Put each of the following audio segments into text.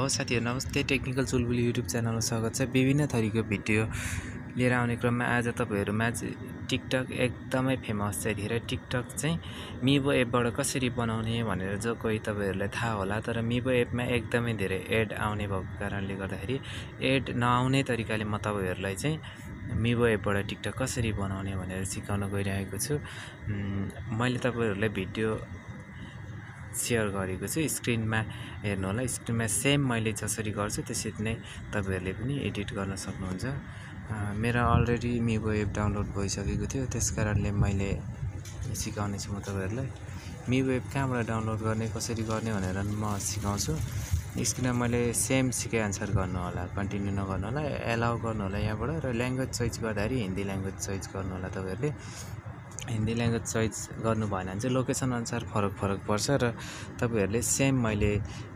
साथीहरु नमस्ते। टेक्निकल चुलबुल युट्युब च्यानलमा स्वागत छ। विभिन्न थरीको भिडियो लिएर आउने क्रममा आज तपाईहरुमा टिकटक एकदमै फेमस छ। धेरै टिकटक चाहिँ मिvo एपबाट कसरी बनाउने भनेर जो कोही तपाईहरुलाई थाहा होला, तर मिvo एपमा एकदमै धेरै एड आउने भएको कारणले गर्दाखेरि एड नआउने तरिकाले म तपाईहरुलाई चाहिँ मिvo एपबाट टिकटक कसरी बनाउने भनेर सिकाउन गइरहेको छु। मैले तपाईहरुलाई भिडियो शेयर गरेको छु, स्क्रिनमा हेर्नु होला। स्क्रिनमा सेम मैले जसरी गर्छु त्यसरी नै तपाईहरुले पनि एडिट गर्न सक्नुहुन्छ। मेरो अलरेडी मिvo एप डाउनलोड भइसकेको थियो, त्यसकारणले मैले सिकाउने छु म तपाईहरुलाई। मिvo एप कहाँबाट डाउनलोड गर्ने, कसरी गर्ने भनेर म सिकाउँछु। स्क्रिनमा मैले सेम सिकाए अनुसार गर्नु होला, कन्टिन्यु नगर्नु होला, एलाउ गर्नु होला यहाँबाट। र ल्याङ्ग्वेज चोइस गर्दाखेरि हिन्दी ल्याङ्ग्वेज चोइस गर्नु होला तपाईहरुले। हिन्दी ल्याङ्ग्वेज चोइस गर्नु भएन भने चाहिँ लोकेसन अनुसार फरक पर्छ। र तपाईहरुले सेम मैले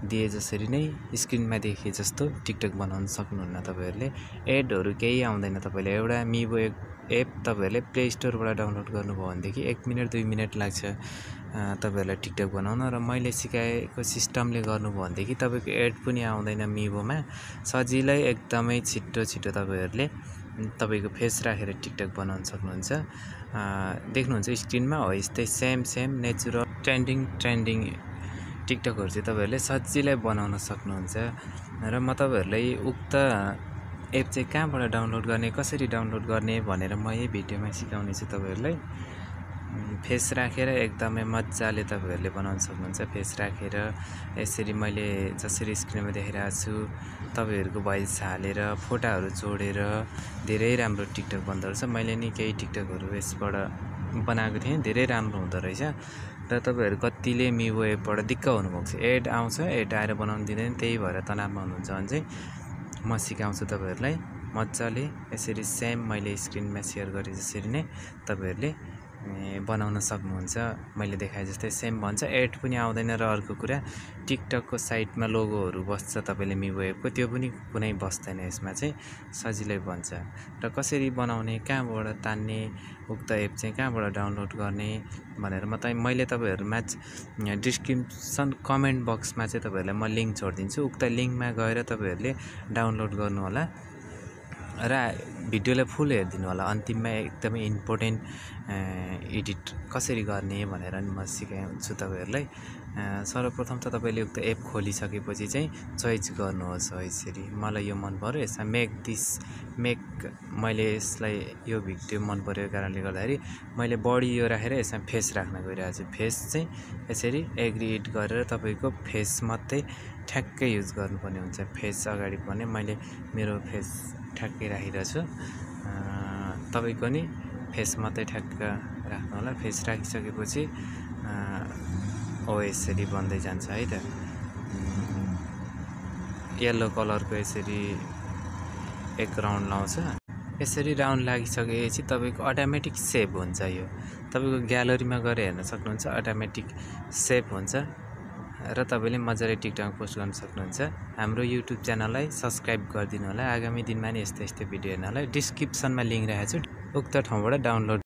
दिए जसरी नै स्क्रिनमा देखे जस्तो टिकटक बनाउन सक्नुहुन्न। तपाईहरुले एडहरु केही आउँदैन। तपाईले एउटा मिvo एप तपाईहरुले प्ले स्टोरबाट डाउनलोड गर्नुभयो भनेदेखि 1 मिनेट 2 मिनेट लाग्छ तपाईहरुलाई टिकटक बनाउन। र मैले सिकाएको सिस्टमले गर्नुभयो भनेदेखि तपाईको एड पनि आउँदैन मिभोमा। सजिलै एकदमै छिटो तपाईहरुले तपाईको फेस राखेर टिकटक बनाउन सक्नुहुन्छ। देख्नुहुन्छ स्क्रिनमा हो यस्तै सेम नेचुरल ट्रेन्डिङ टिकटकहरु चाहिँ तपाईहरुले सजिलै बनाउन सक्नुहुन्छ। र म तपाईहरुलाई उक्त एप चाहिँ कहाँबाट डाउनलोड गर्ने, कसरी डाउनलोड गर्ने भनेर म यही भिडियोमा सिकाउने छु तपाईहरुलाई। फेस राखेर एकदमै मज्जाले तपाईहरुले बनाउन सक्नुहुन्छ। फेस राखेर यसरी मैले जसरी स्क्रिनमा देखाइरहेको छु तपाईहरुको भोइस हालेर फोटाहरु जोडेर धेरै राम्रो टिकटक बन्दो रहेछ। मैले नि केही टिकटकहरु यसबाट बनाएको थिएँ, धेरै राम्रो हुँदो रहेछ। र तपाईहरु कतिले मिvo एपबाट दिक्क हुनुभएको छ, एड आउँछ, एड आएर बनाउन दिँदैन, त्यही भएर तनावमा हुनुहुन्छ भने चाहिँ म सिकाउँछु तपाईहरुलाई मज्जाले। यसरी सेम मैले स्क्रिनमा शेयर गरे जसरी नै तपाईहरुले बनाउन सक्नुहुन्छ। मैले देखाए जस्तै सेम भन्छ, एड पनि आउँदैन। र अर्को कुरा टिकटकको साइडमा लोगोहरु बस्छ तपाईले मिvo एपको, त्यो पनि कुनै बस्दैन। यसमा चाहिँ सजिलै बन्छ। र कसरी बनाउने, कहाँबाट तान्ने, उक्त एप चाहिँ कहाँबाट डाउनलोड गर्ने भनेर मैले तपाईहरुमा डिस्क्रिप्सन कमेन्ट बक्समा चाहिँ तपाईहरुलाई म लिंक छोडिदिन्छु। उक्त लिंकमा गएर तपाईहरुले डाउनलोड गर्नु होला र भिडियोलाई फुल हेर्दिनु होला। अन्तिममा एकदमै इम्पोर्टेन्ट एडिट कसरी गर्ने भनेर नि म सिकाउँछु तपाईहरुलाई। सर्वप्रथम त तपाईले उक्त एप खोलिसकेपछि चाहिँ चोइस गर्नुहोस्। यसरी मलाई यो मन पर्यो, यसमा मेक मैले यसलाई यो भिडियो मन परेको कारणले गर्दाखेरि मैले बडी यो राखेर यसमा फेस राख्न गइरहेको छु। फेस चाहिँ यसरी एग्रिएट गरेर तपाईको फेस मात्रै ठ्याक्कै युज गर्नुपर्ने हुन्छ। फेस अगाडि पर्ने, मैले मेरो फेस ठ्याक्कै राखिरहेको छु। तपाईको नि फेस मात्रै ठ्याक्क राख्नु होला। फेस राखिसकेपछि यसरी बन्दै जान्छ है त। येलो कलरको यसरी एक राउन्ड लाउँछ। यसरी राउन्ड लागिसकेपछि तपाईको अटोमेटिक सेभ हुन्छ। यो तपाईको ग्यालरीमा गएर हेर्न सक्नुहुन्छ, अटोमेटिक सेभ हुन्छ। र तपाईले मजाले टिकटकमा पोस्ट गर्न सक्नुहुन्छ। हाम्रो युट्युब च्यानललाई सब्स्क्राइब गरिदिनु होला। आगामी दिनमा नि यस्तै भिडियो हेर्नलाई डिस्क्रिप्सनमा लिंक राखेको छु, उक्त ठाउँबाट डाउनलोड